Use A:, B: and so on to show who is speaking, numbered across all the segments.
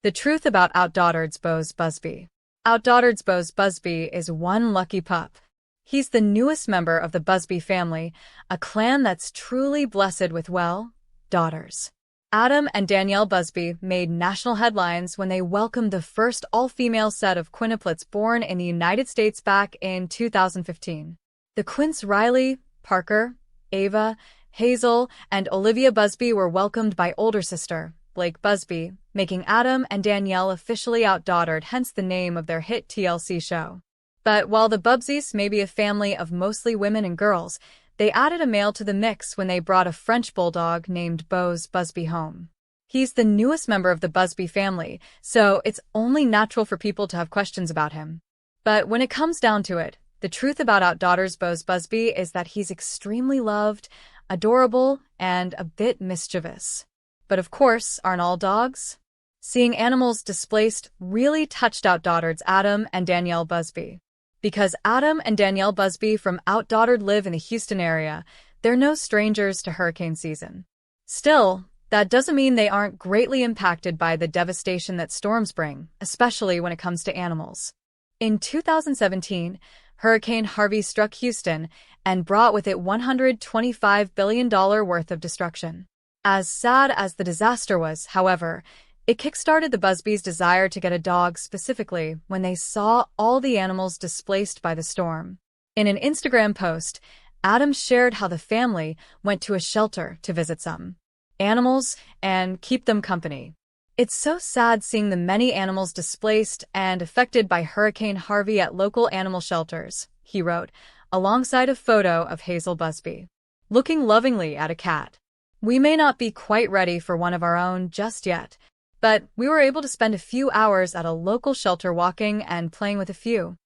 A: The truth about OutDaughtered's Beaux Busby. OutDaughtered's Beaux Busby is one lucky pup. He's the newest member of the Busby family, a clan that's truly blessed with, well, daughters. Adam and Danielle Busby made national headlines when they welcomed the first all-female set of quintuplets born in the United States back in 2015. The Quints Riley, Parker, Ava, Hazel, and Olivia Busby were welcomed by older sister, Blake Busby, making Adam and Danielle officially OutDaughtered, hence the name of their hit TLC show. But while the Bubsies may be a family of mostly women and girls, they added a male to the mix when they brought a French bulldog named Beaux Busby home. He's the newest member of the Busby family, so it's only natural for people to have questions about him. But when it comes down to it, the truth about OutDaughtered's Beaux Busby is that he's extremely loved, adorable, and a bit mischievous. But of course, aren't all dogs? Seeing animals displaced really touched OutDaughtered's Adam and Danielle Busby. Because Adam and Danielle Busby from OutDaughtered live in the Houston area, they're no strangers to hurricane season. Still, that doesn't mean they aren't greatly impacted by the devastation that storms bring, especially when it comes to animals. In 2017, Hurricane Harvey struck Houston and brought with it $125 billion worth of destruction. As sad as the disaster was, however, it kickstarted the Busbys' desire to get a dog specifically when they saw all the animals displaced by the storm. In an Instagram post, Adam shared how the family went to a shelter to visit some animals and keep them company. It's so sad seeing the many animals displaced and affected by Hurricane Harvey at local animal shelters, he wrote, alongside a photo of Hazel Busby, looking lovingly at a cat. We may not be quite ready for one of our own just yet, but we were able to spend a few hours at a local shelter walking and playing with a few.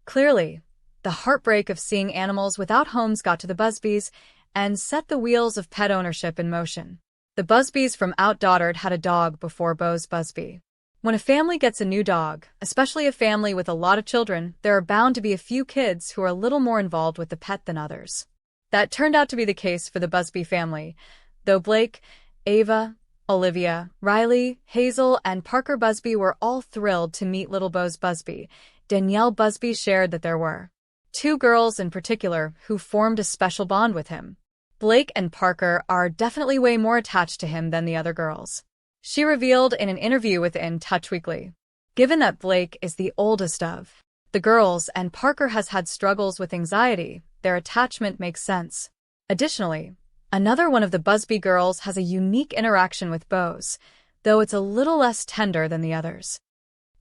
A: Clearly, the heartbreak of seeing animals without homes got to the Busbys and set the wheels of pet ownership in motion. The Busbys from OutDaughtered had a dog before Beaux Busby. When a family gets a new dog, especially a family with a lot of children, there are bound to be a few kids who are a little more involved with the pet than others. That turned out to be the case for the Busby family, though Blake, Ava, Olivia, Riley, Hazel, and Parker Busby were all thrilled to meet little Beaux Busby. Danielle Busby shared that there were two girls in particular who formed a special bond with him. Blake and Parker are definitely way more attached to him than the other girls. She revealed in an interview with In Touch Weekly. Given that Blake is the oldest of the girls and Parker has had struggles with anxiety, their attachment makes sense. Additionally, another one of the Busby girls has a unique interaction with Bose, though it's a little less tender than the others.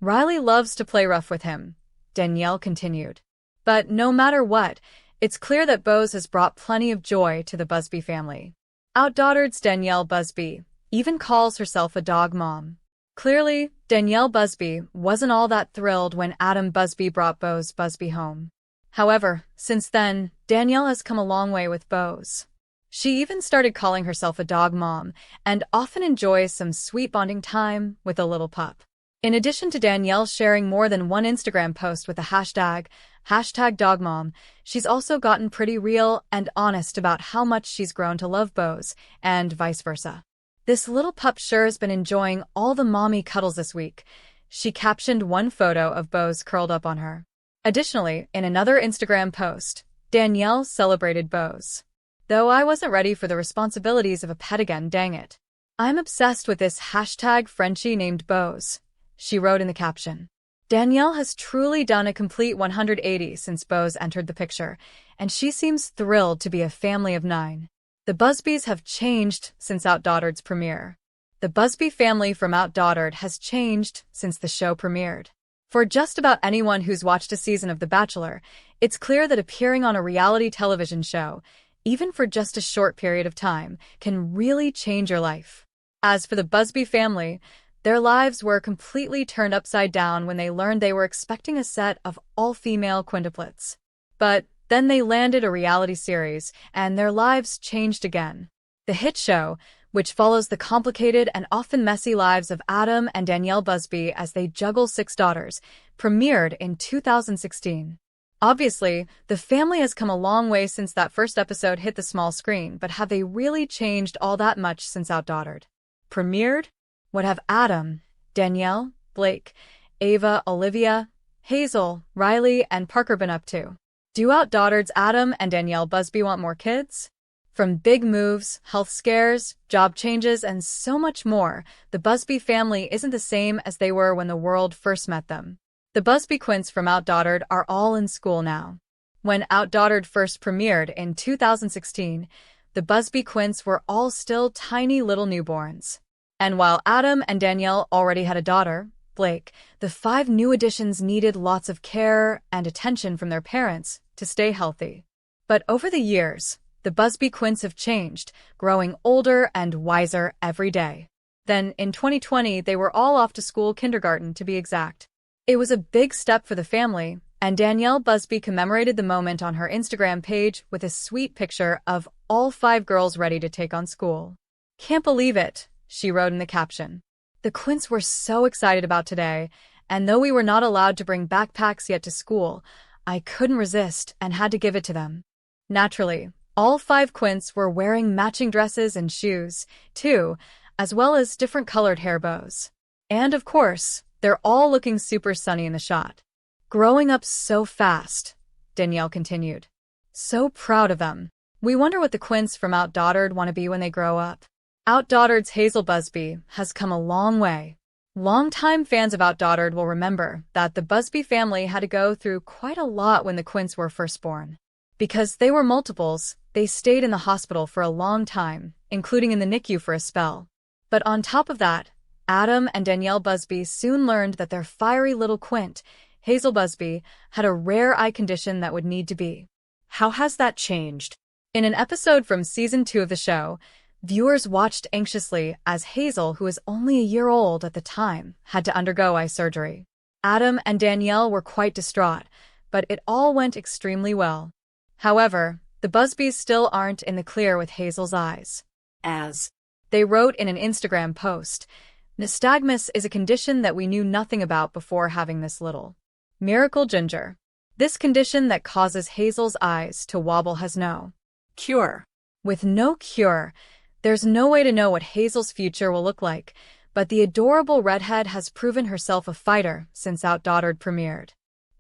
A: Riley loves to play rough with him, Danielle continued. But no matter what, it's clear that Bose has brought plenty of joy to the Busby family. OutDaughtered's Danielle Busby even calls herself a dog mom. Clearly, Danielle Busby wasn't all that thrilled when Adam Busby brought Beaux Busby home. However, since then, Danielle has come a long way with Bose. She even started calling herself a dog mom and often enjoys some sweet bonding time with a little pup. In addition to Danielle sharing more than one Instagram post with the hashtag #dogmom, she's also gotten pretty real and honest about how much she's grown to love Bose, and vice versa. This little pup sure has been enjoying all the mommy cuddles this week, she captioned one photo of Bose curled up on her. Additionally, in another Instagram post, Danielle celebrated Bose. Though I wasn't ready for the responsibilities of a pet again, dang it. I'm obsessed with this #Frenchie named Bose, she wrote in the caption. Danielle has truly done a complete 180 since Bose entered the picture, and she seems thrilled to be a family of 9. The Busbys have changed since OutDaughtered's premiere. The Busby family from OutDaughtered has changed since the show premiered. For just about anyone who's watched a season of The Bachelor, it's clear that appearing on a reality television show, even for just a short period of time, can really change your life. As for the Busby family, their lives were completely turned upside down when they learned they were expecting a set of all-female quintuplets. But then they landed a reality series, and their lives changed again. The hit show, which follows the complicated and often messy lives of Adam and Danielle Busby as they juggle 6 daughters, premiered in 2016. Obviously, the family has come a long way since that first episode hit the small screen, but have they really changed all that much since OutDaughtered premiered? What have Adam Danielle, Blake, Ava, Olivia, Hazel, Riley, and Parker been up to? Do OutDaughtered's Adam and Danielle Busby want more kids? From big moves, health scares, job changes, and so much more, the Busby family isn't the same as they were when the world first met them. The Busby Quints from OutDaughtered are all in school now. When OutDaughtered first premiered in 2016, the Busby Quints were all still tiny little newborns. And while Adam and Danielle already had a daughter, Blake, the 5 new additions needed lots of care and attention from their parents to stay healthy. But over the years, the Busby Quints have changed, growing older and wiser every day. Then, in 2020, they were all off to school, kindergarten to be exact. It was a big step for the family, and Danielle Busby commemorated the moment on her Instagram page with a sweet picture of all 5 girls ready to take on school. "Can't believe it," she wrote in the caption. "The Quints were so excited about today, and though we were not allowed to bring backpacks yet to school, I couldn't resist and had to give it to them." Naturally, all 5 Quints were wearing matching dresses and shoes, too, as well as different colored hair bows. And of course, they're all looking super sunny in the shot. "Growing up so fast," Danielle continued. "So proud of them. We wonder what the Quints from OutDaughtered want to be when they grow up." OutDaughtered's Hazel Busby has come a long way. Longtime fans of OutDaughtered will remember that the Busby family had to go through quite a lot when the Quints were first born. Because they were multiples, they stayed in the hospital for a long time, including in the NICU for a spell. But on top of that, Adam and Danielle Busby soon learned that their fiery little Quint, Hazel Busby, had a rare eye condition that would need to be. How has that changed? In an episode from Season 2 of the show, viewers watched anxiously as Hazel, who was only a year old at the time, had to undergo eye surgery. Adam and Danielle were quite distraught, but it all went extremely well. However, the Busbys still aren't in the clear with Hazel's eyes. As they wrote in an Instagram post, "Nystagmus is a condition that we knew nothing about before having this little miracle ginger. This condition that causes Hazel's eyes to wobble has no cure." With no cure, there's no way to know what Hazel's future will look like, but the adorable redhead has proven herself a fighter since OutDaughtered premiered.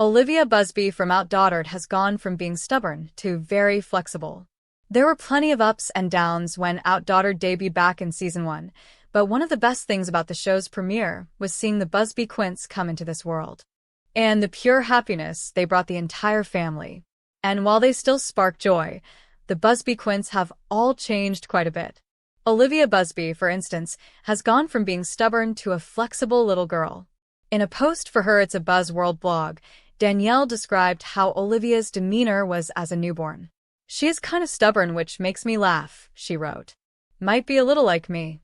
A: Olivia Busby from OutDaughtered has gone from being stubborn to very flexible. There were plenty of ups and downs when OutDaughtered debuted back in Season 1, but one of the best things about the show's premiere was seeing the Busby Quints come into this world. And the pure happiness they brought the entire family. And while they still spark joy, the Busby Quints have all changed quite a bit. Olivia Busby, for instance, has gone from being stubborn to a flexible little girl. In a post for her It's a Buzz World blog, Danielle described how Olivia's demeanor was as a newborn. "She is kind of stubborn, which makes me laugh," she wrote. "Might be a little like me."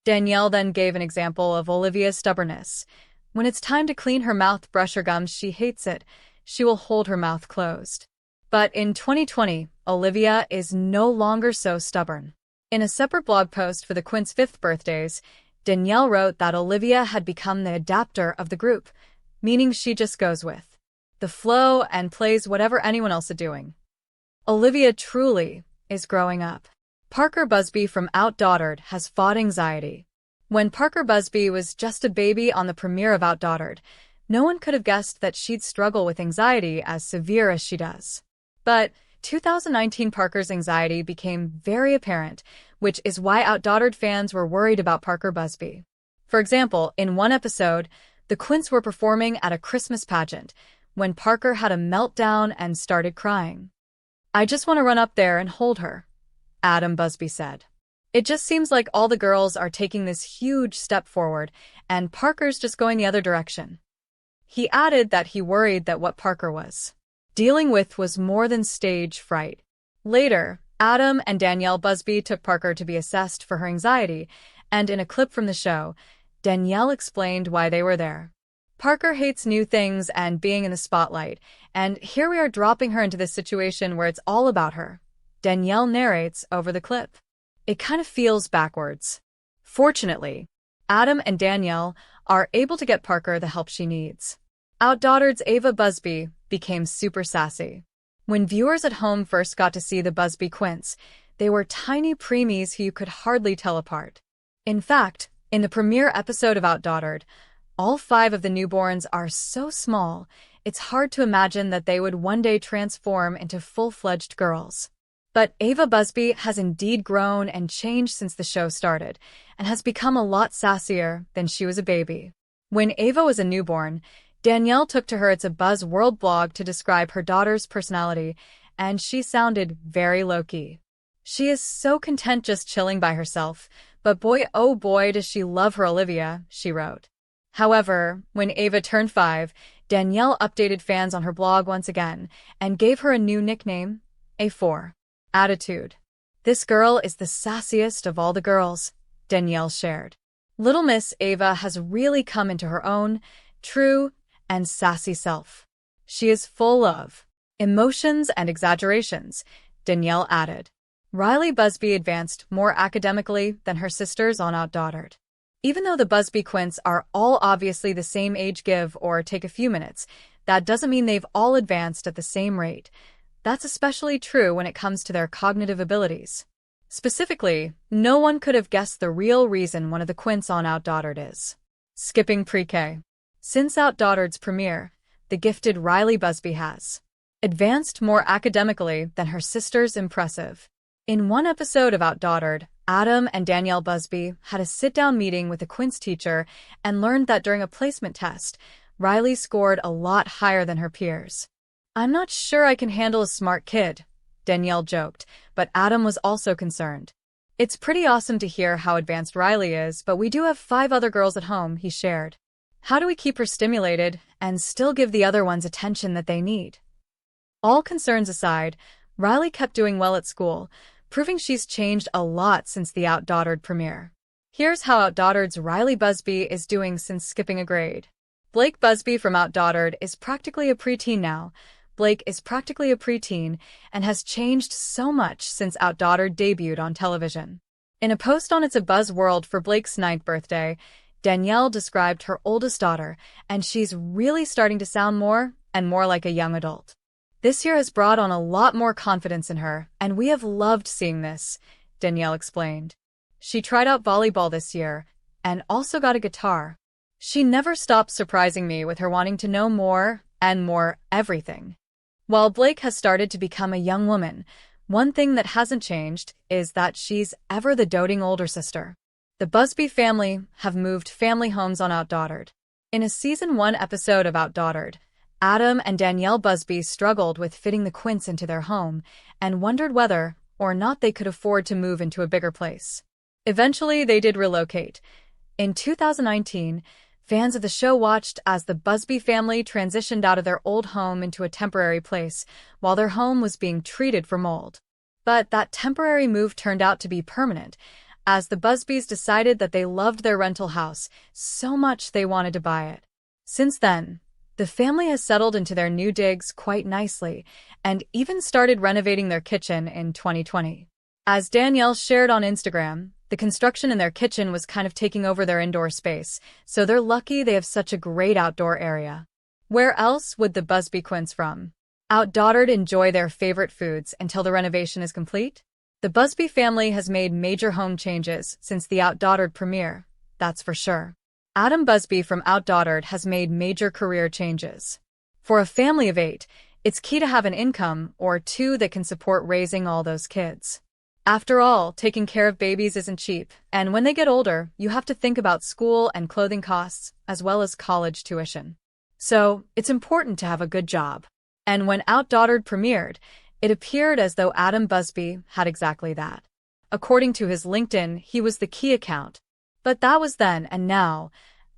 A: Danielle then gave an example of Olivia's stubbornness. When it's time to clean her mouth, brush her gums, she hates it. She will hold her mouth closed. But in 2020, Olivia is no longer so stubborn. In a separate blog post for the Quints' 5th birthdays, Danielle wrote that Olivia had become the adapter of the group, meaning she just goes with the flow and plays whatever anyone else is doing. Olivia truly is growing up. Parker Busby from OutDaughtered has fought anxiety. When Parker Busby was just a baby on the premiere of OutDaughtered, no one could have guessed that she'd struggle with anxiety as severe as she does. But 2019 Parker's anxiety became very apparent, which is why OutDaughtered fans were worried about Parker Busby. For example, in one episode, the Quints were performing at a Christmas pageant when Parker had a meltdown and started crying. "I just want to run up there and hold her," Adam Busby said. "It just seems like all the girls are taking this huge step forward, and Parker's just going the other direction." He added that he worried that what Parker was dealing with was more than stage fright. Later, Adam and Danielle Busby took Parker to be assessed for her anxiety, and in a clip from the show, Danielle explained why they were there. "Parker hates new things and being in the spotlight, and here we are dropping her into this situation where it's all about her," Danielle narrates over the clip. "It kind of feels backwards." Fortunately, Adam and Danielle are able to get Parker the help she needs. OutDaughtered's Ava Busby became super sassy. When viewers at home first got to see the Busby Quints, they were tiny preemies who you could hardly tell apart. In fact, In the premiere episode of OutDaughtered, all 5 of the newborns are so small, it's hard to imagine that they would one day transform into full-fledged girls. But Ava Busby has indeed grown and changed since the show started, and has become a lot sassier than she was a baby. When Ava was a newborn, Danielle took to her It's a Buzz World blog to describe her daughter's personality, and she sounded very low-key. She is so content just chilling by herself, but boy oh boy does she love her Olivia, she wrote. However, when Ava turned 5, Danielle updated fans on her blog once again and gave her a new nickname, A4. Attitude. This girl is the sassiest of all the girls, Danielle shared. Little Miss Ava has really come into her own, true, and sassy self. She is full of emotions and exaggerations, Danielle added. Riley Busby advanced more academically than her sisters on OutDaughtered. Even though the Busby Quints are all obviously the same age, give or take a few minutes, that doesn't mean they've all advanced at the same rate. That's especially true when it comes to their cognitive abilities. Specifically, no one could have guessed the real reason one of the Quints on OutDaughtered is skipping pre-K. Since OutDaughtered's premiere, the gifted Riley Busby has advanced more academically than her sisters. Impressive. In one episode of OutDaughtered, Adam and Danielle Busby had a sit-down meeting with a Quints teacher and learned that during a placement test, Riley scored a lot higher than her peers. I'm not sure I can handle a smart kid, Danielle joked, but Adam was also concerned. It's pretty awesome to hear how advanced Riley is, but we do have 5 other girls at home, he shared. How do we keep her stimulated and still give the other ones attention that they need? All concerns aside, Riley kept doing well at school, proving she's changed a lot since the OutDaughtered premiere. Here's how OutDaughtered's Riley Busby is doing since skipping a grade. Blake Busby from OutDaughtered is practically a preteen now. Blake is practically a preteen and has changed so much since OutDaughtered debuted on television. In a post on It's a Buzz World for Blake's 9th birthday, Danielle described her oldest daughter, and she's really starting to sound more and more like a young adult. This year has brought on a lot more confidence in her, and we have loved seeing this, Danielle explained. She tried out volleyball this year and also got a guitar. She never stops surprising me with her wanting to know more and more everything. While Blake has started to become a young woman, one thing that hasn't changed is that she's ever the doting older sister. The Busby family have moved family homes on OutDaughtered. In a Season 1 episode of OutDaughtered, Adam and Danielle Busby struggled with fitting the Quints into their home and wondered whether or not they could afford to move into a bigger place. Eventually, they did relocate. In 2019, fans of the show watched as the Busby family transitioned out of their old home into a temporary place while their home was being treated for mold. But that temporary move turned out to be permanent, as the Busbys decided that they loved their rental house so much they wanted to buy it. Since then, the family has settled into their new digs quite nicely and even started renovating their kitchen in 2020. As Danielle shared on Instagram, the construction in their kitchen was kind of taking over their indoor space, so they're lucky they have such a great outdoor area. Where else would the Busby Quints from OutDaughtered enjoy their favorite foods until the renovation is complete? The Busby family has made major home changes since the OutDaughtered premiere, that's for sure. Adam Busby from OutDaughtered has made major career changes. For a family of 8, it's key to have an income or 2 that can support raising all those kids. After all, taking care of babies isn't cheap, and when they get older, you have to think about school and clothing costs, as well as college tuition. So, it's important to have a good job. And when OutDaughtered premiered, it appeared as though Adam Busby had exactly that. According to his LinkedIn, he was the key account. But that was then, and now,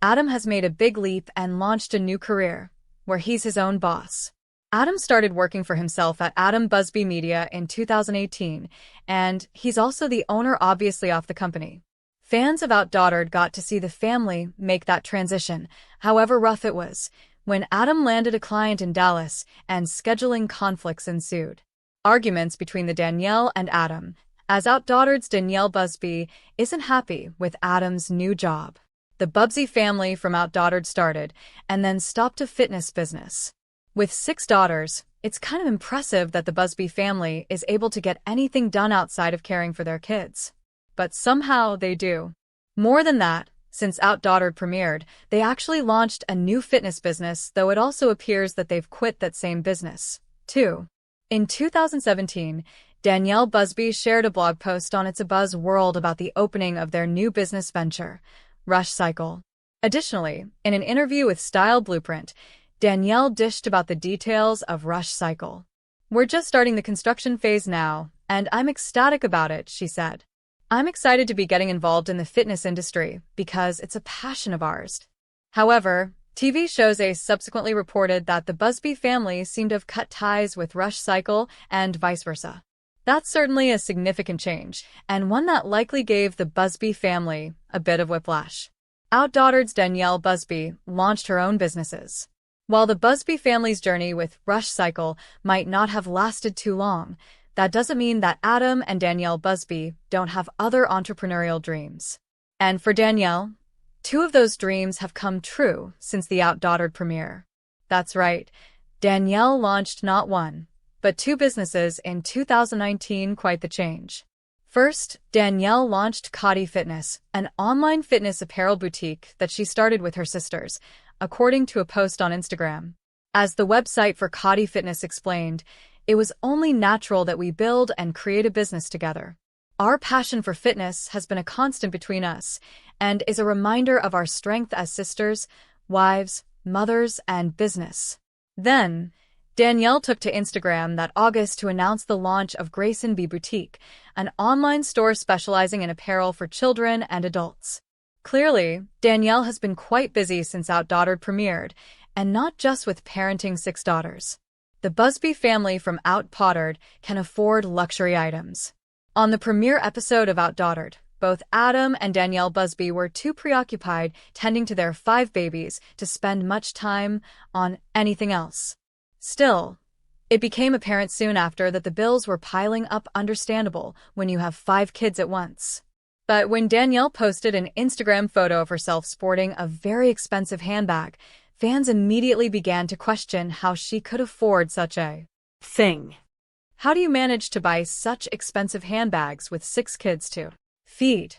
A: Adam has made a big leap and launched a new career, where he's his own boss. Adam started working for himself at Adam Busby Media in 2018, and he's also the owner obviously of the company. Fans of OutDaughtered got to see the family make that transition, however rough it was, when Adam landed a client in Dallas and scheduling conflicts ensued. Arguments between the Danielle and Adam, as OutDaughtered's Danielle Busby isn't happy with Adam's new job. The Busby family from OutDaughtered started and then stopped a fitness business. With 6 daughters, it's kind of impressive that the Busby family is able to get anything done outside of caring for their kids. But somehow they do. More than that, Since OutDaughtered premiered, they actually launched a new fitness business, though it also appears that they've quit that same business, too. In 2017, Danielle Busby shared a blog post on It's a Buzz World about the opening of their new business venture, Rush Cycle. Additionally, in an interview with Style Blueprint, Danielle dished about the details of Rush Cycle. "We're just starting the construction phase now, and I'm ecstatic about it," she said. "I'm excited to be getting involved in the fitness industry because it's a passion of ours." However, TV shows subsequently reported that the Busby family seemed to have cut ties with Rush Cycle and vice versa. That's certainly a significant change, and one that likely gave the Busby family a bit of whiplash. OutDaughtered's Danielle Busby launched her own businesses. While the Busby family's journey with Rush Cycle might not have lasted too long, that doesn't mean that Adam and Danielle Busby don't have other entrepreneurial dreams. And for Danielle, 2 of those dreams have come true since the OutDaughtered premiere. That's right, Danielle launched not 1, but 2 businesses in 2019, quite the change. First, Danielle launched Potty Fitness, an online fitness apparel boutique that she started with her sisters, according to a post on Instagram. As the website for Potty Fitness explained, "It was only natural that we build and create a business together. Our passion for fitness has been a constant between us and is a reminder of our strength as sisters, wives, mothers, and business." Then, Danielle took to Instagram that August to announce the launch of Grayson B Boutique, an online store specializing in apparel for children and adults. Clearly, Danielle has been quite busy since OutDaughtered premiered, and not just with parenting 6 daughters. The Busby family from OutDaughtered can afford luxury items. On the premiere episode of OutDaughtered, both Adam and Danielle Busby were too preoccupied tending to their 5 babies to spend much time on anything else. Still, it became apparent soon after that the bills were piling up, understandable when you have 5 kids at once. But when Danielle posted an Instagram photo of herself sporting a very expensive handbag, fans immediately began to question how she could afford such a thing. "How do you manage to buy such expensive handbags with 6 kids to feed?"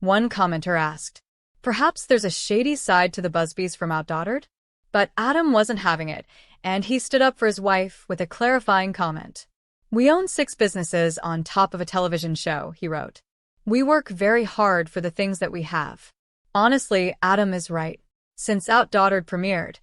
A: one commenter asked. Perhaps there's a shady side to the Busbys from OutDaughtered? But Adam wasn't having it, and he stood up for his wife with a clarifying comment. "We own 6 businesses on top of a television show," he wrote. "We work very hard for the things that we have." Honestly, Adam is right. Since OutDaughtered premiered,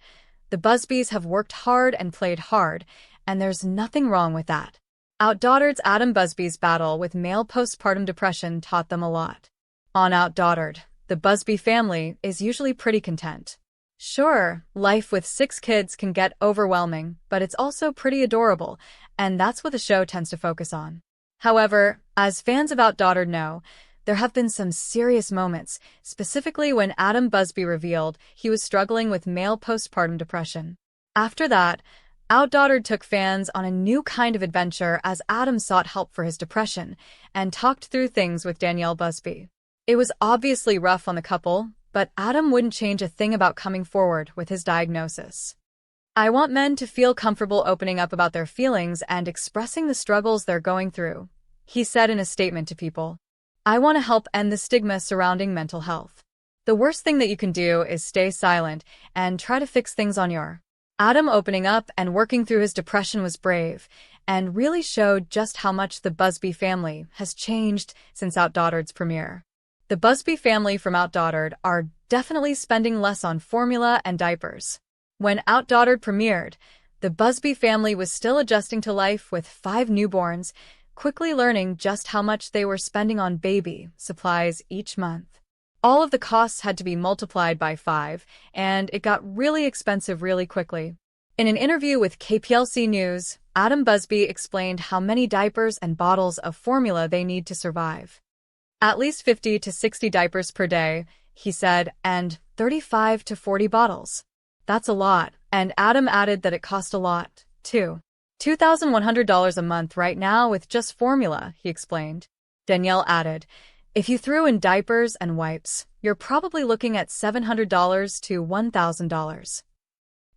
A: the Busbys have worked hard and played hard, and there's nothing wrong with that. OutDaughtered's Adam Busby's battle with male postpartum depression taught them a lot. On OutDaughtered, the Busby family is usually pretty content. Sure, life with 6 kids can get overwhelming, but it's also pretty adorable, and that's what the show tends to focus on. However, as fans of OutDaughtered know, there have been some serious moments, specifically when Adam Busby revealed he was struggling with male postpartum depression. After that, OutDaughtered took fans on a new kind of adventure as Adam sought help for his depression and talked through things with Danielle Busby. It was obviously rough on the couple, but Adam wouldn't change a thing about coming forward with his diagnosis. "I want men to feel comfortable opening up about their feelings and expressing the struggles they're going through," he said in a statement to People. "I want to help end the stigma surrounding mental health. The worst thing that you can do is stay silent and try to fix things on your." Adam opening up and working through his depression was brave and really showed just how much the Busby family has changed since OutDaughtered's premiere. The Busby family from OutDaughtered are definitely spending less on formula and diapers. When OutDaughtered premiered, the Busby family was still adjusting to life with 5 newborns, quickly learning just how much they were spending on baby supplies each month. All of the costs had to be multiplied by 5, and it got really expensive really quickly. In an interview with KPLC News, Adam Busby explained how many diapers and bottles of formula they need to survive. "At least 50 to 60 diapers per day," he said, "and 35 to 40 bottles. That's a lot," and Adam added that it cost a lot, too. $2,100 a month right now with just formula, he explained. Danielle added, "If you threw in diapers and wipes, you're probably looking at $700 to $1,000.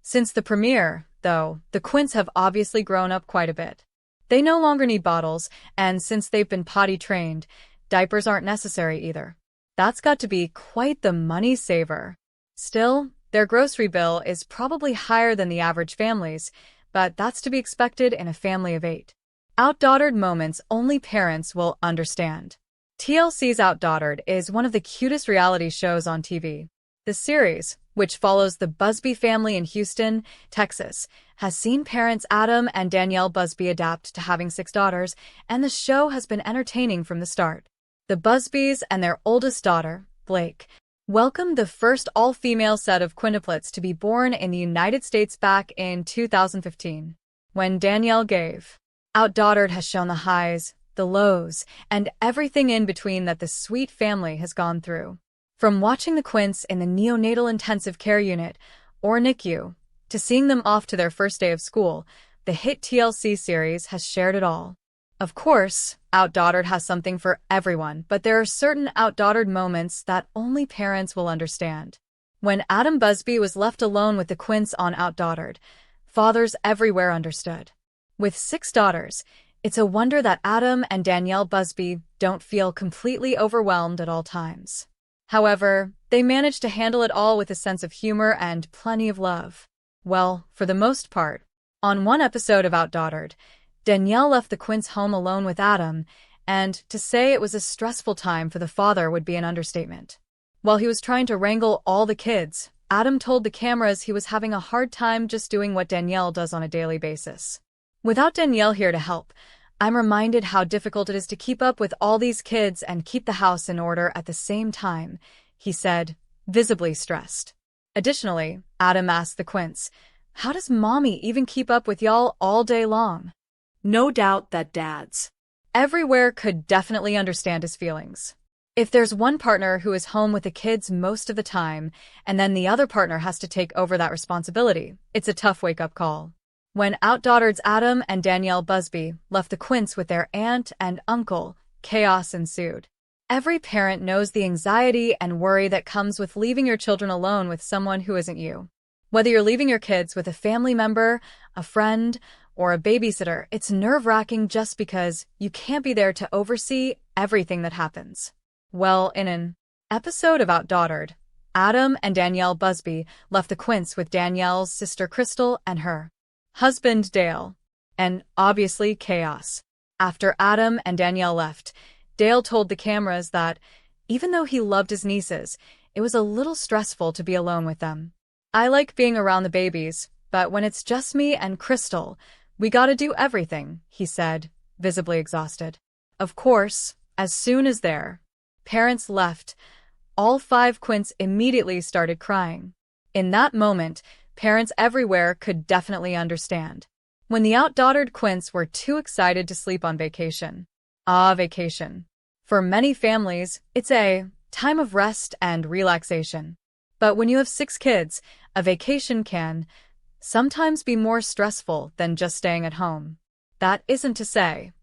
A: Since the premiere, though, the Quints have obviously grown up quite a bit. They no longer need bottles, and since they've been potty trained, diapers aren't necessary either. That's got to be quite the money saver. Still, their grocery bill is probably higher than the average family's, but that's to be expected in a family of 8. OutDaughtered moments only parents will understand. TLC's OutDaughtered is one of the cutest reality shows on TV. The series, which follows the Busby family in Houston, Texas, has seen parents Adam and Danielle Busby adapt to having 6 daughters, and the show has been entertaining from the start. The Busbys and their oldest daughter, Blake, welcomed the first all-female set of quintuplets to be born in the United States back in 2015. When Danielle gave, OutDaughtered has shown the highs, the lows, and everything in between that the sweet family has gone through. From watching the Quints in the neonatal intensive care unit, or NICU, to seeing them off to their first day of school, the hit TLC series has shared it all. Of course, OutDaughtered has something for everyone, but there are certain OutDaughtered moments that only parents will understand. When Adam Busby was left alone with the Quints on OutDaughtered, fathers everywhere understood. With 6 daughters, it's a wonder that Adam and Danielle Busby don't feel completely overwhelmed at all times. However, they manage to handle it all with a sense of humor and plenty of love. Well, for the most part. On one episode of OutDaughtered, Danielle left the Quints home alone with Adam, and to say it was a stressful time for the father would be an understatement. While he was trying to wrangle all the kids, Adam told the cameras he was having a hard time just doing what Danielle does on a daily basis. Without Danielle here to help, I'm reminded how difficult it is to keep up with all these kids and keep the house in order at the same time, he said, visibly stressed. Additionally, Adam asked the Quints, "How does mommy even keep up with y'all all day long?" No doubt that dads everywhere could definitely understand his feelings. If there's one partner who is home with the kids most of the time, and then the other partner has to take over that responsibility, it's a tough wake-up call. When OutDaughtered's Adam and Danielle Busby left the Quints with their aunt and uncle, chaos ensued. Every parent knows the anxiety and worry that comes with leaving your children alone with someone who isn't you. Whether you're leaving your kids with a family member, a friend, or a babysitter, it's nerve-wracking just because you can't be there to oversee everything that happens. Well, in an episode of OutDaughtered, Adam and Danielle Busby left the Quints with Danielle's sister Crystal and her husband Dale, and obviously chaos. After Adam and Danielle left, Dale told the cameras that, even though he loved his nieces, it was a little stressful to be alone with them. "I like being around the babies, but when it's just me and Crystal, we gotta do everything," he said, visibly exhausted. Of course, as soon as their parents left, all 5 Quints immediately started crying. In that moment, parents everywhere could definitely understand. When the OutDaughtered Quints were too excited to sleep on vacation. Vacation. For many families, it's a time of rest and relaxation. But when you have 6 kids, a vacation can sometimes be more stressful than just staying at home. That isn't to say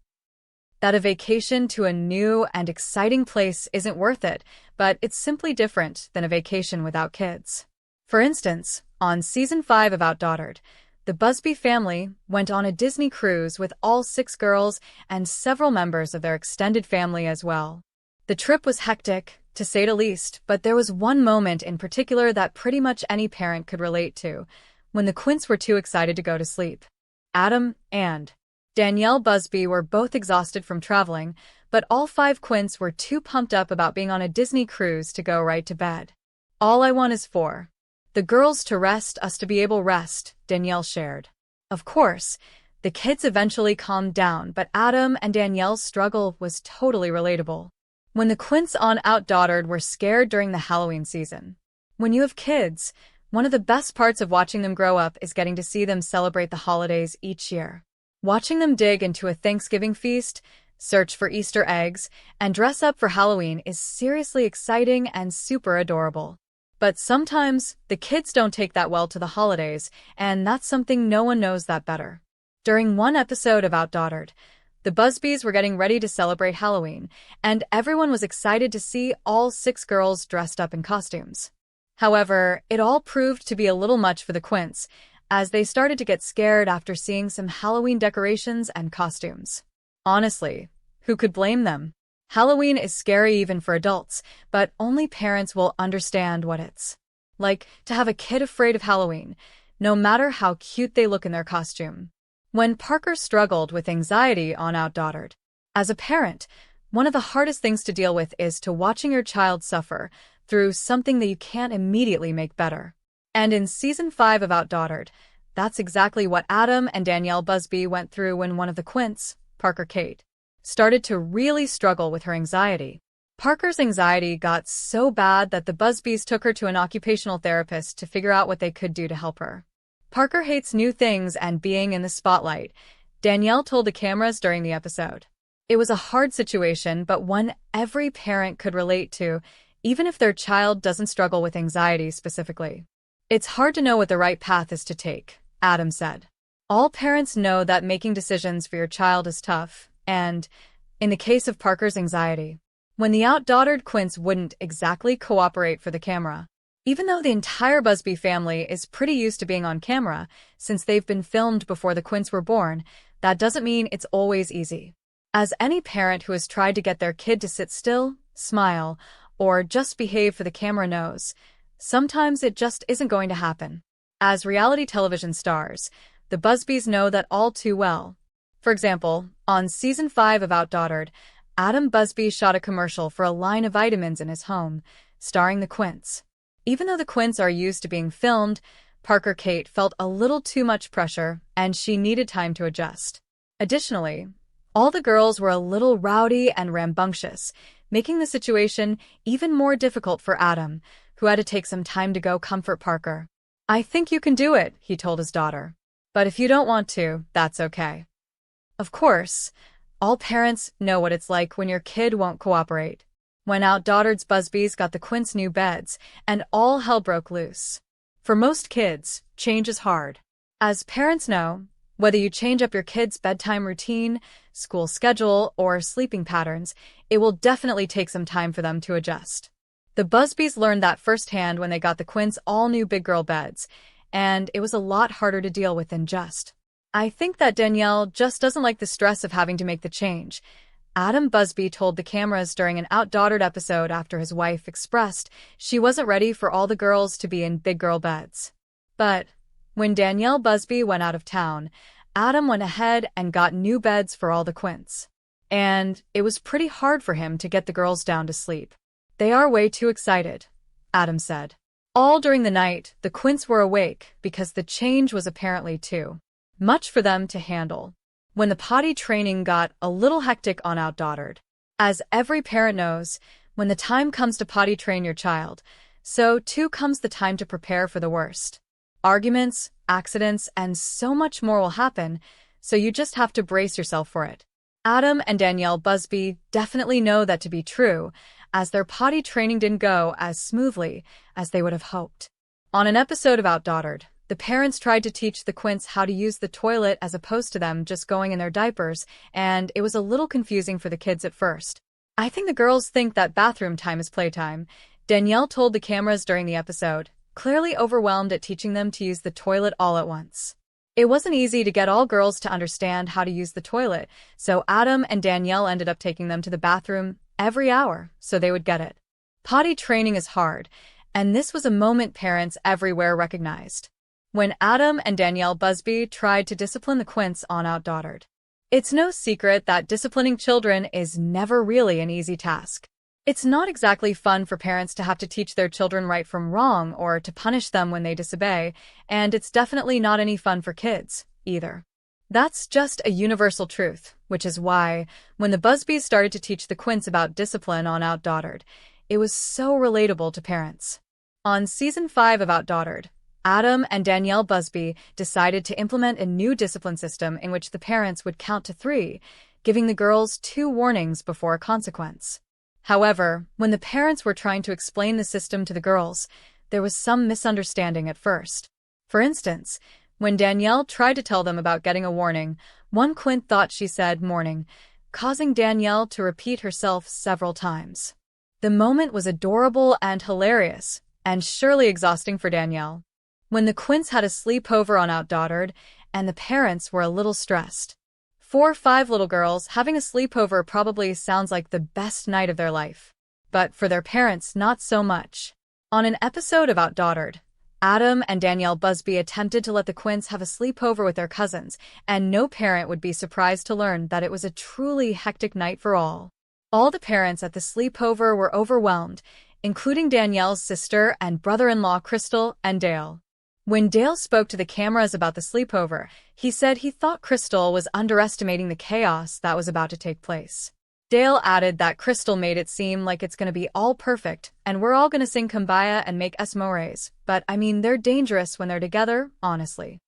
A: that a vacation to a new and exciting place isn't worth it, but it's simply different than a vacation without kids. For instance, on Season 5 of OutDaughtered, the Busby family went on a Disney cruise with all 6 girls and several members of their extended family as well. The trip was hectic, to say the least, but there was one moment in particular that pretty much any parent could relate to, when the Quints were too excited to go to sleep. Adam and Danielle Busby were both exhausted from traveling, but all 5 Quints were too pumped up about being on a Disney cruise to go right to bed. "All I want is for the girls to rest, us to be able to rest," Danielle shared. Of course, the kids eventually calmed down, but Adam and Danielle's struggle was totally relatable. When the Quints on OutDaughtered were scared during the Halloween season. When you have kids, one of the best parts of watching them grow up is getting to see them celebrate the holidays each year. Watching them dig into a Thanksgiving feast, search for Easter eggs, and dress up for Halloween is seriously exciting and super adorable. But sometimes, the kids don't take that well to the holidays, and that's something no one knows that better. During one episode of OutDaughtered, the Busbys were getting ready to celebrate Halloween, and everyone was excited to see all 6 girls dressed up in costumes. However, it all proved to be a little much for the Quints, as they started to get scared after seeing some Halloween decorations and costumes. Honestly, who could blame them? Halloween is scary even for adults, but only parents will understand what it's like to have a kid afraid of Halloween, no matter how cute they look in their costume. When Parker struggled with anxiety on OutDaughtered, as a parent, one of the hardest things to deal with is to watching your child suffer through something that you can't immediately make better. And in Season 5 of OutDaughtered, that's exactly what Adam and Danielle Busby went through when one of the Quints, Parker Kate, started to really struggle with her anxiety. Parker's anxiety got so bad that the Busbys took her to an occupational therapist to figure out what they could do to help her. Parker hates new things and being in the spotlight, Danielle told the cameras during the episode. It was a hard situation, but one every parent could relate to, even if their child doesn't struggle with anxiety specifically. It's hard to know what the right path is to take, Adam said. All parents know that making decisions for your child is tough, and, in the case of Parker's anxiety, when the OutDaughtered Quints wouldn't exactly cooperate for the camera. Even though the entire Busby family is pretty used to being on camera, since they've been filmed before the Quints were born, that doesn't mean it's always easy. As any parent who has tried to get their kid to sit still, smile, or just behave for the camera knows, sometimes it just isn't going to happen. As reality television stars, the Busbys know that all too well. For example, on Season 5 of OutDaughtered, Adam Busby shot a commercial for a line of vitamins in his home, starring the Quints. Even though the Quints are used to being filmed, Parker Kate felt a little too much pressure, and she needed time to adjust. Additionally, all the girls were a little rowdy and rambunctious, making the situation even more difficult for Adam, who had to take some time to go comfort Parker. "I think you can do it," he told his daughter. "But if you don't want to, that's okay." Of course, all parents know what it's like when your kid won't cooperate. When OutDaughtered's Busbys got the Quints new beds, and all hell broke loose. For most kids, change is hard. As parents know, whether you change up your kid's bedtime routine, school schedule, or sleeping patterns, it will definitely take some time for them to adjust. The Busbys learned that firsthand when they got the Quints all new big girl beds, and it was a lot harder to deal with than just. "I think that Danielle just doesn't like the stress of having to make the change," Adam Busby told the cameras during an OutDaughtered episode after his wife expressed she wasn't ready for all the girls to be in big girl beds. But when Danielle Busby went out of town, Adam went ahead and got new beds for all the Quints. And it was pretty hard for him to get the girls down to sleep. "They are way too excited," Adam said. All during the night, the Quints were awake because the change was apparently too much for them to handle. When the potty training got a little hectic on OutDaughtered. As every parent knows, when the time comes to potty train your child, so too comes the time to prepare for the worst. Arguments, accidents, and so much more will happen, so you just have to brace yourself for it. Adam and Danielle Busby definitely know that to be true, as their potty training didn't go as smoothly as they would have hoped. On an episode of OutDaughtered, the parents tried to teach the Quints how to use the toilet as opposed to them just going in their diapers, and it was a little confusing for the kids at first. "I think the girls think that bathroom time is playtime," Danielle told the cameras during the episode, clearly overwhelmed at teaching them to use the toilet all at once. It wasn't easy to get all girls to understand how to use the toilet, so Adam and Danielle ended up taking them to the bathroom every hour so they would get it. Potty training is hard, and this was a moment parents everywhere recognized. When Adam and Danielle Busby tried to discipline the Quints on OutDaughtered. It's no secret that disciplining children is never really an easy task. It's not exactly fun for parents to have to teach their children right from wrong or to punish them when they disobey, and it's definitely not any fun for kids, either. That's just a universal truth, which is why, when the Busbys started to teach the Quints about discipline on OutDaughtered, it was so relatable to parents. On Season 5 of OutDaughtered, Adam and Danielle Busby decided to implement a new discipline system in which the parents would count to 3, giving the girls 2 warnings before a consequence. However, when the parents were trying to explain the system to the girls, there was some misunderstanding at first. For instance, when Danielle tried to tell them about getting a warning, one Quint thought she said morning, causing Danielle to repeat herself several times. The moment was adorable and hilarious, and surely exhausting for Danielle. When the Quints had a sleepover on OutDaughtered, and the parents were a little stressed. For 5 little girls, having a sleepover probably sounds like the best night of their life. But for their parents, not so much. On an episode of OutDaughtered, Adam and Danielle Busby attempted to let the Quints have a sleepover with their cousins, and no parent would be surprised to learn that it was a truly hectic night for all. All the parents at the sleepover were overwhelmed, including Danielle's sister and brother-in-law Crystal and Dale. When Dale spoke to the cameras about the sleepover, he said he thought Crystal was underestimating the chaos that was about to take place. Dale added that Crystal made it seem like it's going to be all perfect, and we're all going to sing Kumbaya and make esmores, but I mean, they're dangerous when they're together, honestly.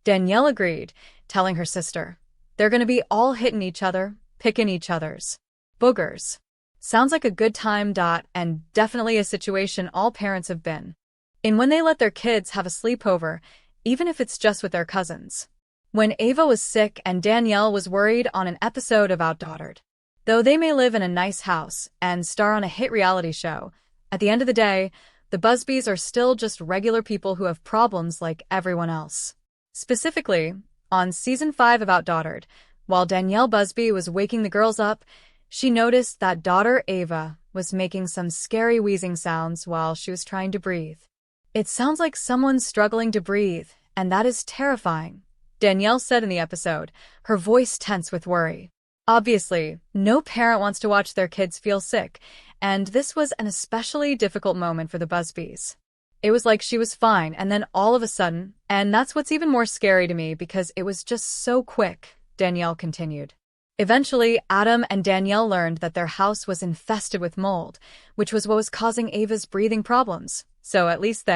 A: Danielle agreed, telling her sister, they're going to be all hitting each other, picking each other's boogers. Sounds like a good time, and definitely a situation all parents have been in when they let their kids have a sleepover, even if it's just with their cousins. When Ava was sick and Danielle was worried on an episode of OutDaughtered. Though they may live in a nice house and star on a hit reality show, at the end of the day, the Busbys are still just regular people who have problems like everyone else. Specifically, on Season 5 of OutDaughtered, while Danielle Busby was waking the girls up, she noticed that daughter Ava was making some scary wheezing sounds while she was trying to breathe. It sounds like someone's struggling to breathe, and that is terrifying, Danielle said in the episode, her voice tense with worry. Obviously, no parent wants to watch their kids feel sick, and this was an especially difficult moment for the Busbys. It was like she was fine, and then all of a sudden, and that's what's even more scary to me because it was just so quick, Danielle continued. Eventually, Adam and Danielle learned that their house was infested with mold, which was what was causing Ava's breathing problems, so at least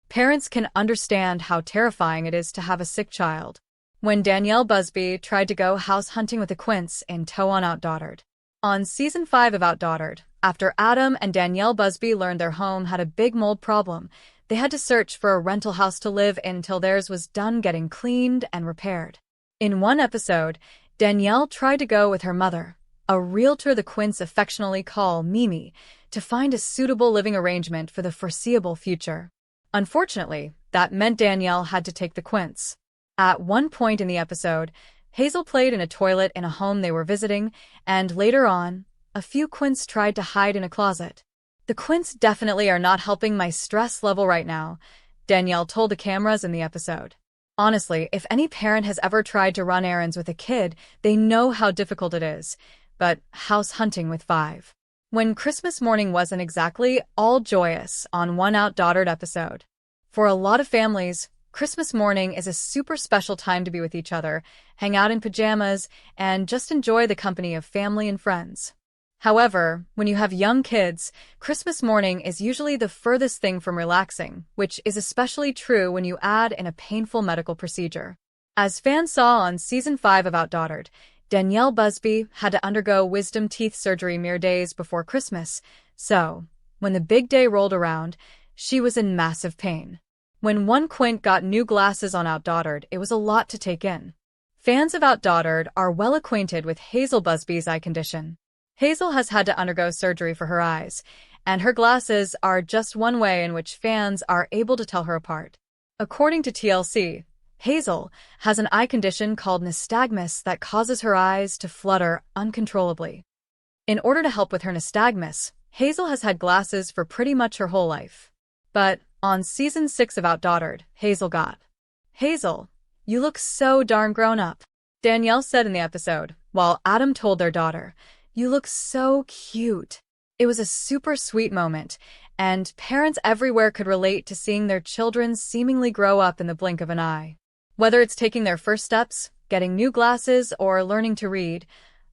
A: parents can understand how terrifying it is to have a sick child. When Danielle Busby tried to go house hunting with the Quints in tow on OutDaughtered. On Season 5 of OutDaughtered, after Adam and Danielle Busby learned their home had a big mold problem, they had to search for a rental house to live in until theirs was done getting cleaned and repaired. In one episode, Danielle tried to go with her mother, a realtor the Quints affectionately call Mimi, to find a suitable living arrangement for the foreseeable future. Unfortunately, that meant Danielle had to take the Quints. At one point in the episode, Hazel played in a toilet in a home they were visiting, and later on, a few Quints tried to hide in a closet. The Quints definitely are not helping my stress level right now, Danielle told the cameras in the episode. Honestly, if any parent has ever tried to run errands with a kid, they know how difficult it is. But house hunting with 5. When Christmas morning wasn't exactly all joyous on one OutDaughtered episode. For a lot of families, Christmas morning is a super special time to be with each other, hang out in pajamas, and just enjoy the company of family and friends. However, when you have young kids, Christmas morning is usually the furthest thing from relaxing, which is especially true when you add in a painful medical procedure. As fans saw on Season 5 of OutDaughtered, Danielle Busby had to undergo wisdom teeth surgery mere days before Christmas, so, when the big day rolled around, she was in massive pain. When one Quint got new glasses on OutDaughtered, it was a lot to take in. Fans of OutDaughtered are well acquainted with Hazel Busby's eye condition. Hazel has had to undergo surgery for her eyes, and her glasses are just one way in which fans are able to tell her apart. According to TLC, Hazel has an eye condition called nystagmus that causes her eyes to flutter uncontrollably. In order to help with her nystagmus, Hazel has had glasses for pretty much her whole life. But on Season 6 of OutDaughtered, Hazel got. Hazel, you look so darn grown up, Danielle said in the episode, while Adam told their daughter, you look so cute. It was a super sweet moment, and parents everywhere could relate to seeing their children seemingly grow up in the blink of an eye. Whether it's taking their first steps, getting new glasses, or learning to read,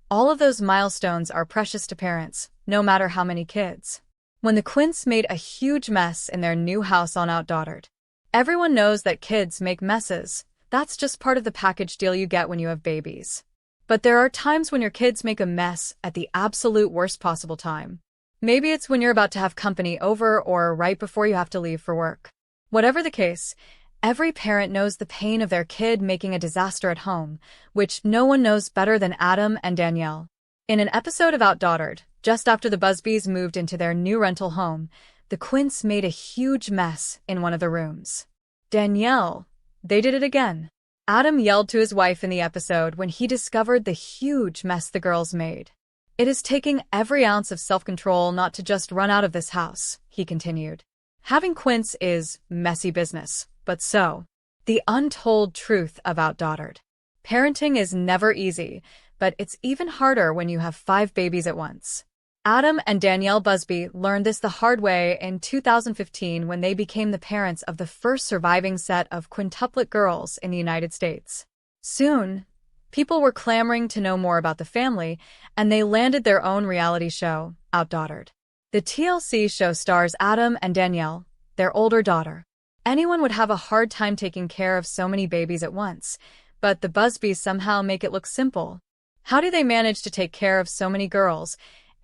A: all of those milestones are precious to parents, no matter how many kids. When the Quints made a huge mess in their new house on OutDaughtered. Everyone knows that kids make messes. That's just part of the package deal you get when you have babies. But there are times when your kids make a mess at the absolute worst possible time. Maybe it's when you're about to have company over or right before you have to leave for work. Whatever the case, every parent knows the pain of their kid making a disaster at home, which no one knows better than Adam and Danielle. In an episode of OutDaughtered, just after the Busbys moved into their new rental home, the Quints made a huge mess in one of the rooms. Danielle, they did it again. Adam yelled to his wife in the episode when he discovered the huge mess the girls made. "It is taking every ounce of self-control not to just run out of this house," he continued. Having Quints is messy business, but so. The untold truth of OutDaughtered. Parenting is never easy, but it's even harder when you have 5 babies at once. Adam and Danielle Busby learned this the hard way in 2015 when they became the parents of the first surviving set of quintuplet girls in the United States. Soon, people were clamoring to know more about the family, and they landed their own reality show, OutDaughtered. The TLC show stars Adam and Danielle, their older daughter. Anyone would have a hard time taking care of so many babies at once, but the Busbys somehow make it look simple. How do they manage to take care of so many girls?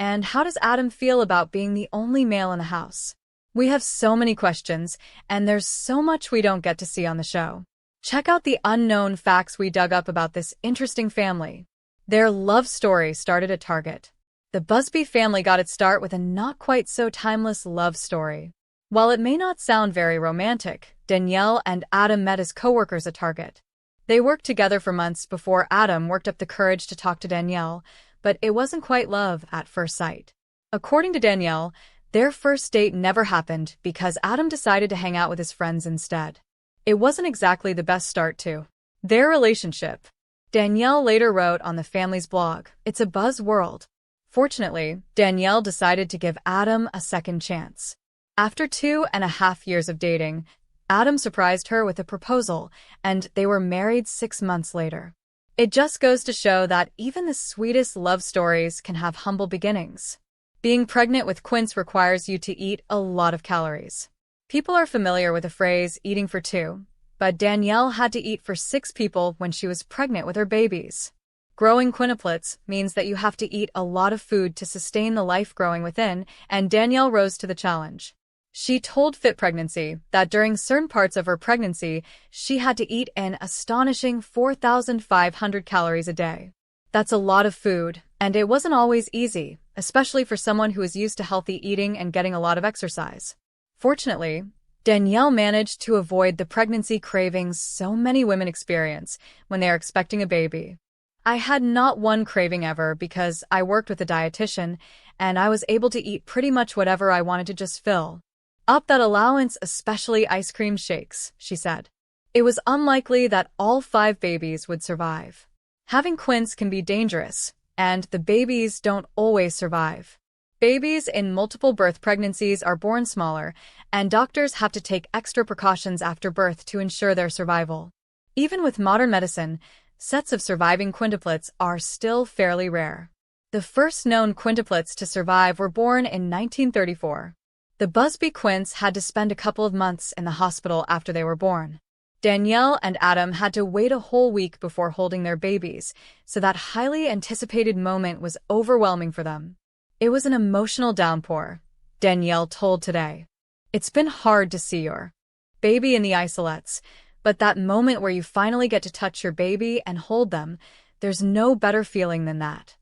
A: And how does Adam feel about being the only male in the house? We have so many questions, and there's so much we don't get to see on the show. Check out the unknown facts we dug up about this interesting family. Their love story started at Target. The Busby family got its start with a not-quite-so-timeless love story. While it may not sound very romantic, Danielle and Adam met as co-workers at Target. They worked together for months before Adam worked up the courage to talk to Danielle, but it wasn't quite love at first sight. According to Danielle, their first date never happened because Adam decided to hang out with his friends instead. It wasn't exactly the best start to their relationship. Danielle later wrote on the family's blog, "It's a buzz world." Fortunately, Danielle decided to give Adam a second chance. After 2.5 years of dating, Adam surprised her with a proposal, and they were married 6 months later. It just goes to show that even the sweetest love stories can have humble beginnings. Being pregnant with Quints requires you to eat a lot of calories. People are familiar with the phrase eating for 2, but Danielle had to eat for 6 people when she was pregnant with her babies. Growing quintuplets means that you have to eat a lot of food to sustain the life growing within, and Danielle rose to the challenge. She told Fit Pregnancy that during certain parts of her pregnancy, she had to eat an astonishing 4,500 calories a day. That's a lot of food, and it wasn't always easy, especially for someone who is used to healthy eating and getting a lot of exercise. Fortunately, Danielle managed to avoid the pregnancy cravings so many women experience when they are expecting a baby. "I had not one craving ever because I worked with a dietitian, and I was able to eat pretty much whatever I wanted to just fill up that allowance, especially ice cream shakes," she said. It was unlikely that all 5 babies would survive. Having Quints can be dangerous, and the babies don't always survive. Babies in multiple birth pregnancies are born smaller, and doctors have to take extra precautions after birth to ensure their survival. Even with modern medicine, sets of surviving quintuplets are still fairly rare. The first known quintuplets to survive were born in 1934. The Busby Quints had to spend a couple of months in the hospital after they were born. Danielle and Adam had to wait a whole week before holding their babies, so that highly anticipated moment was overwhelming for them. "It was an emotional downpour," Danielle told Today. "It's been hard to see your baby in the isolettes, but that moment where you finally get to touch your baby and hold them, there's no better feeling than that."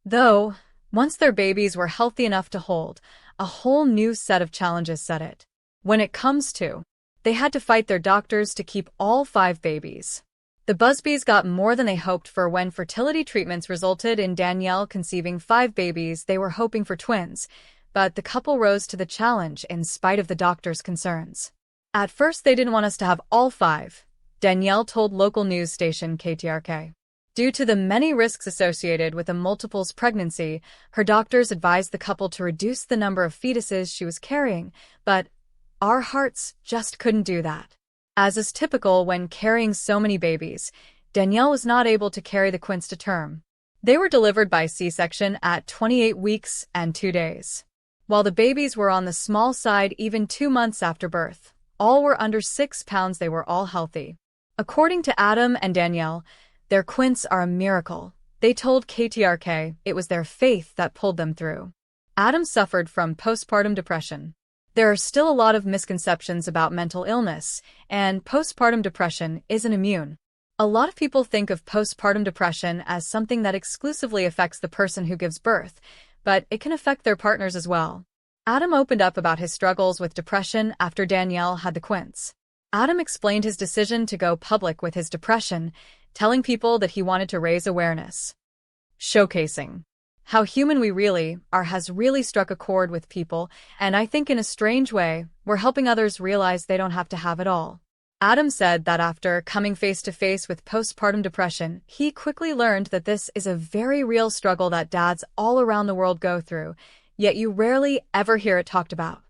A: Though, once their babies were healthy enough to hold, a whole new set of challenges set in. When it comes to, they had to fight their doctors to keep all 5 babies. The Busbys got more than they hoped for when fertility treatments resulted in Danielle conceiving 5 babies. They were hoping for twins, but the couple rose to the challenge in spite of the doctors' concerns. "At first they didn't want us to have all 5, Danielle told local news station KTRK. Due to the many risks associated with a multiples pregnancy, her doctors advised the couple to reduce the number of fetuses she was carrying, but our hearts just couldn't do that. As is typical when carrying so many babies, Danielle was not able to carry the Quints to term. They were delivered by C-section at 28 weeks and 2 days. While the babies were on the small side even 2 months after birth, all were under 6 pounds. They were all healthy. According to Adam and Danielle, their Quints are a miracle. They told KTRK it was their faith that pulled them through. Adam suffered from postpartum depression. There are still a lot of misconceptions about mental illness, and postpartum depression isn't immune. A lot of people think of postpartum depression as something that exclusively affects the person who gives birth, but it can affect their partners as well. Adam opened up about his struggles with depression after Danielle had the Quints. Adam explained his decision to go public with his depression, telling people that he wanted to raise awareness. Showcasing how human we really are has really struck a chord with people, and I think in a strange way, we're helping others realize they don't have to have it all. Adam said that after coming face to face with postpartum depression, he quickly learned that this is a very real struggle that dads all around the world go through, yet you rarely ever hear it talked about.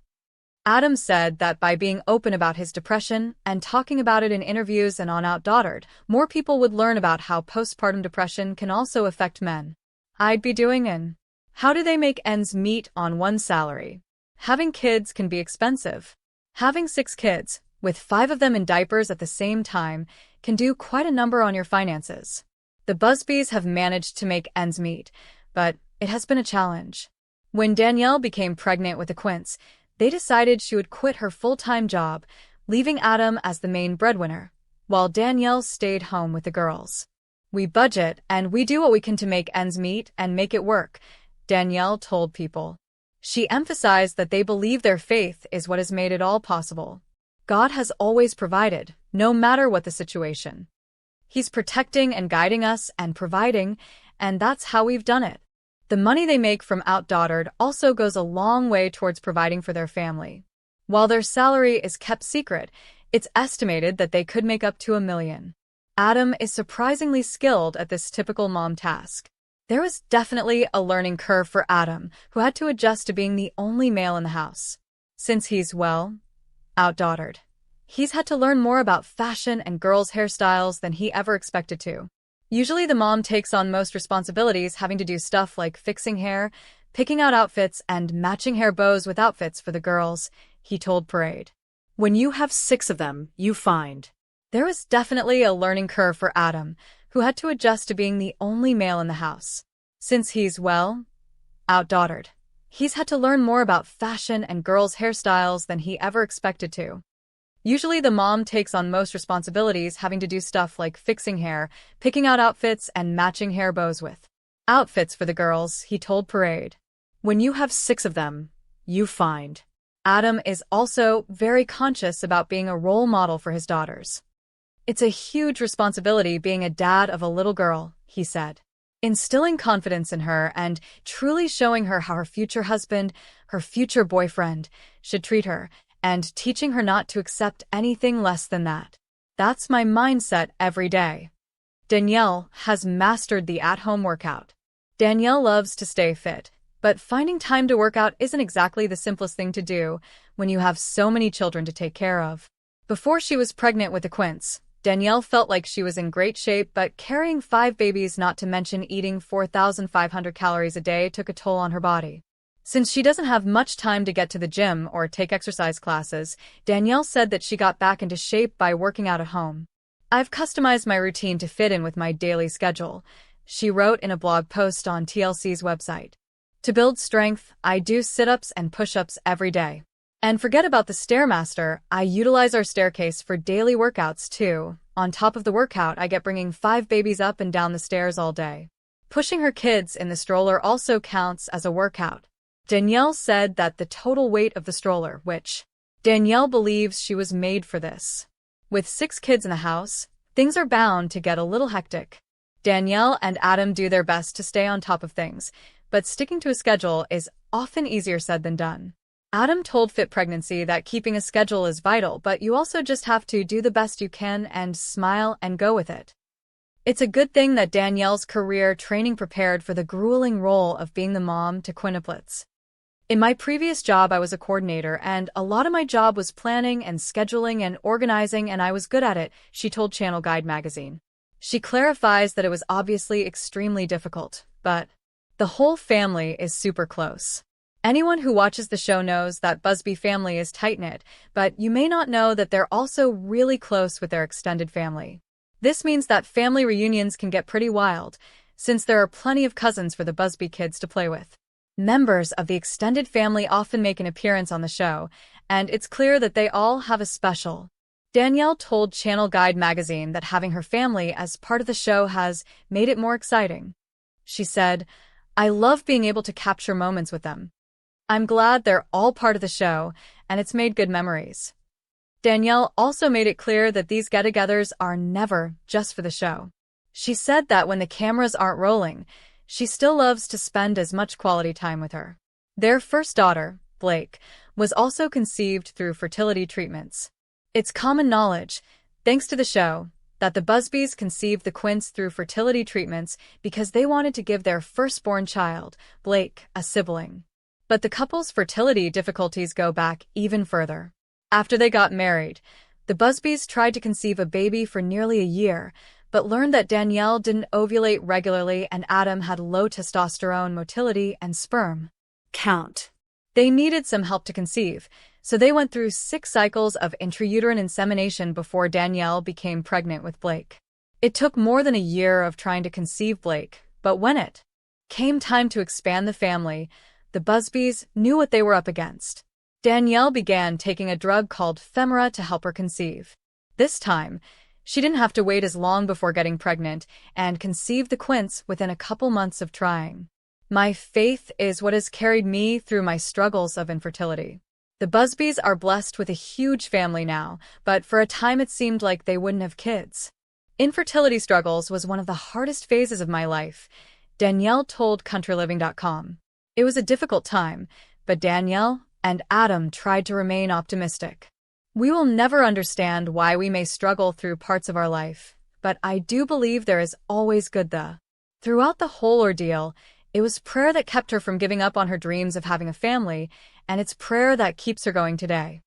A: Adam said that by being open about his depression and talking about it in interviews and on OutDaughtered, more people would learn about how postpartum depression can also affect men. I'd be doing in. How do they make ends meet on one salary? Having kids can be expensive. Having 6 kids, with 5 of them in diapers at the same time, can do quite a number on your finances. The Busbys have managed to make ends meet, but it has been a challenge. When Danielle became pregnant with the Quints, they decided she would quit her full-time job, leaving Adam as the main breadwinner, while Danielle stayed home with the girls. We budget and we do what we can to make ends meet and make it work, Danielle told People. She emphasized that they believe their faith is what has made it all possible. God has always provided, no matter what the situation. He's protecting and guiding us and providing, and that's how we've done it. The money they make from OutDaughtered also goes a long way towards providing for their family. While their salary is kept secret, it's estimated that they could make up to $1 million. Adam is surprisingly skilled at this typical mom task. There was definitely a learning curve for Adam, who had to adjust to being the only male in the house. Since he's, well, OutDaughtered, he's had to learn more about fashion and girls' hairstyles than he ever expected to. Usually the mom takes on most responsibilities, having to do stuff like fixing hair, picking out outfits, and matching hair bows with outfits for the girls, he told Parade. When you have 6 of them, you find. There was definitely a learning curve for Adam, who had to adjust to being the only male in the house. Since he's, well, OutDaughtered, he's had to learn more about fashion and girls' hairstyles than he ever expected to. Usually the mom takes on most responsibilities, having to do stuff like fixing hair, picking out outfits, and matching hair bows with outfits for the girls, he told Parade. When you have 6 of them, you find. Adam is also very conscious about being a role model for his daughters. It's a huge responsibility being a dad of a little girl, he said. Instilling confidence in her and truly showing her how her future husband, her future boyfriend, should treat her, and teaching her not to accept anything less than that. That's my mindset every day. Danielle has mastered the at-home workout. Danielle loves to stay fit, but finding time to work out isn't exactly the simplest thing to do when you have so many children to take care of. Before she was pregnant with the Quints, Danielle felt like she was in great shape, but carrying 5 babies, not to mention eating 4,500 calories a day, took a toll on her body. Since she doesn't have much time to get to the gym or take exercise classes, Danielle said that she got back into shape by working out at home. I've customized my routine to fit in with my daily schedule, she wrote in a blog post on TLC's website. To build strength, I do sit-ups and push-ups every day. And forget about the Stairmaster, I utilize our staircase for daily workouts too. On top of the workout, I get bringing 5 babies up and down the stairs all day. Pushing her kids in the stroller also counts as a workout. Danielle said that the total weight of the stroller, which Danielle believes she was made for this. With 6 kids in the house, things are bound to get a little hectic. Danielle and Adam do their best to stay on top of things, but sticking to a schedule is often easier said than done. Adam told Fit Pregnancy that keeping a schedule is vital, but you also just have to do the best you can and smile and go with it. It's a good thing that Danielle's career training prepared for the grueling role of being the mom to Quintuplets. In my previous job, I was a coordinator, and a lot of my job was planning and scheduling and organizing, and I was good at it, she told Channel Guide magazine. She clarifies that it was obviously extremely difficult, but the whole family is super close. Anyone who watches the show knows that Busby family is tight-knit, but you may not know that they're also really close with their extended family. This means that family reunions can get pretty wild, since there are plenty of cousins for the Busby kids to play with. Members of the extended family often make an appearance on the show, and it's clear that they all have a special. Danielle told Channel Guide magazine that having her family as part of the show has made it more exciting. She said, "I love being able to capture moments with them. I'm glad they're all part of the show, and it's made good memories." Danielle also made it clear that these get-togethers are never just for the show. She said that when the cameras aren't rolling, she still loves to spend as much quality time with her. Their first daughter, Blake, was also conceived through fertility treatments. It's common knowledge, thanks to the show, that the Busbys conceived the Quints through fertility treatments because they wanted to give their firstborn child, Blake, a sibling. But the couple's fertility difficulties go back even further. After they got married, the Busbys tried to conceive a baby for nearly a year, but learned that Danielle didn't ovulate regularly and Adam had low testosterone motility and sperm count. They needed some help to conceive, so they went through 6 cycles of intrauterine insemination before Danielle became pregnant with Blake. It took more than a year of trying to conceive Blake, but when it came time to expand the family, the Busbys knew what they were up against. Danielle began taking a drug called Femora to help her conceive. This time, she didn't have to wait as long before getting pregnant and conceived the Quints within a couple months of trying. My faith is what has carried me through my struggles of infertility. The Busbys are blessed with a huge family now, but for a time it seemed like they wouldn't have kids. Infertility struggles was one of the hardest phases of my life, Danielle told countryliving.com. It was a difficult time, but Danielle and Adam tried to remain optimistic. We will never understand why we may struggle through parts of our life, but I do believe there is always good though. Throughout the whole ordeal, it was prayer that kept her from giving up on her dreams of having a family, and it's prayer that keeps her going today.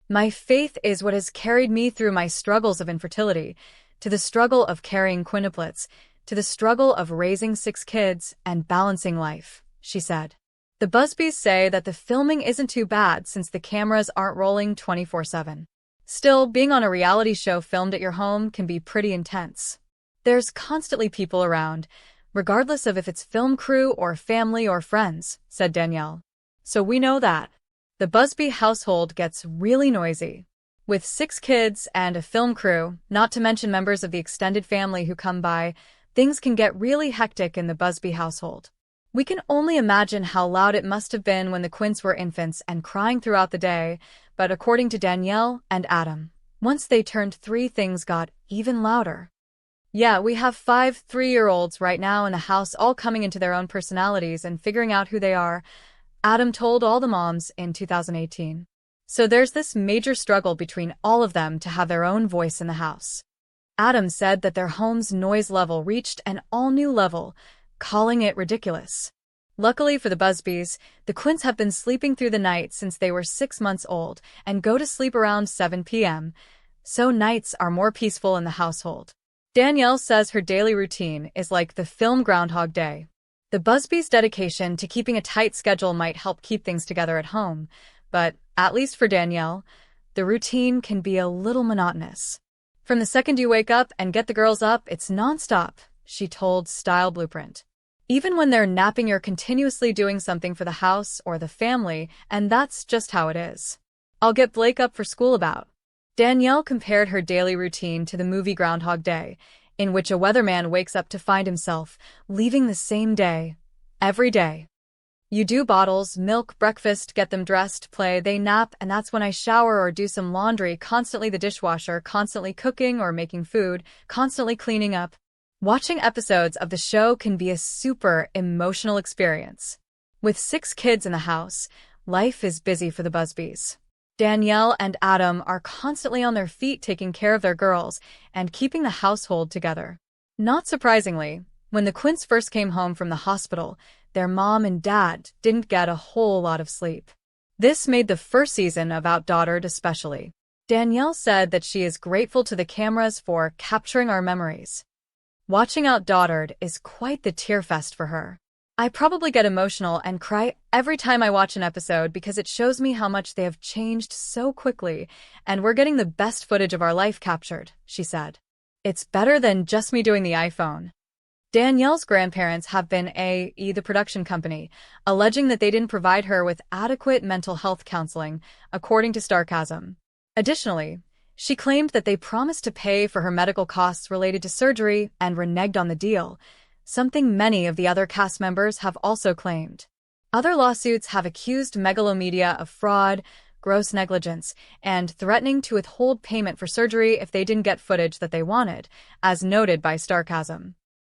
A: My faith is what has carried me through my struggles of infertility, to the struggle of carrying quintuplets, to the struggle of raising 6 kids and balancing life, she said. The Busbys say that the filming isn't too bad since the cameras aren't rolling 24/7. Still, being on a reality show filmed at your home can be pretty intense. There's constantly people around, regardless of if it's film crew or family or friends, said Danielle. So we know that. The Busby household gets really noisy. With 6 kids and a film crew, not to mention members of the extended family who come by, things can get really hectic in the Busby household. We can only imagine how loud it must have been when the Quints were infants and crying throughout the day, but according to Danielle and Adam, once they turned 3, things got even louder. Yeah, we have 5 3-year-olds right now in the house all coming into their own personalities and figuring out who they are, Adam told all the moms in 2018. So there's this major struggle between all of them to have their own voice in the house. Adam said that their home's noise level reached an all-new level, calling it ridiculous. Luckily for the Busbys, the Quints have been sleeping through the night since they were 6 months old and go to sleep around 7 p.m., so nights are more peaceful in the household. Danielle says her daily routine is like the film Groundhog Day. The Busbys' dedication to keeping a tight schedule might help keep things together at home, but, at least for Danielle, the routine can be a little monotonous. From the second you wake up and get the girls up, it's nonstop, she told Style Blueprint. Even when they're napping, you're continuously doing something for the house or the family, and that's just how it is. I'll get Blake up for school about. Danielle compared her daily routine to the movie Groundhog Day, in which a weatherman wakes up to find himself leaving the same day, every day. You do bottles, milk, breakfast, get them dressed, play, they nap, and that's when I shower or do some laundry, constantly the dishwasher, constantly cooking or making food, constantly cleaning up. Watching episodes of the show can be a super emotional experience. With 6 kids in the house, life is busy for the Busbys. Danielle and Adam are constantly on their feet taking care of their girls and keeping the household together. Not surprisingly, when the Quints first came home from the hospital, their mom and dad didn't get a whole lot of sleep. This made the first season of OutDaughtered especially. Danielle said that she is grateful to the cameras for capturing our memories. Watching OutDaughtered is quite the tear fest for her. I probably get emotional and cry every time I watch an episode because it shows me how much they have changed so quickly, and we're getting the best footage of our life captured, she said. It's better than just me doing the iPhone. Danielle's grandparents have been the production company, alleging that they didn't provide her with adequate mental health counseling, according to Starcasm. Additionally, she claimed that they promised to pay for her medical costs related to surgery and reneged on the deal, something many of the other cast members have also claimed. Other lawsuits have accused Megalomedia of fraud, gross negligence, and threatening to withhold payment for surgery if they didn't get footage that they wanted, as noted by Starcasm.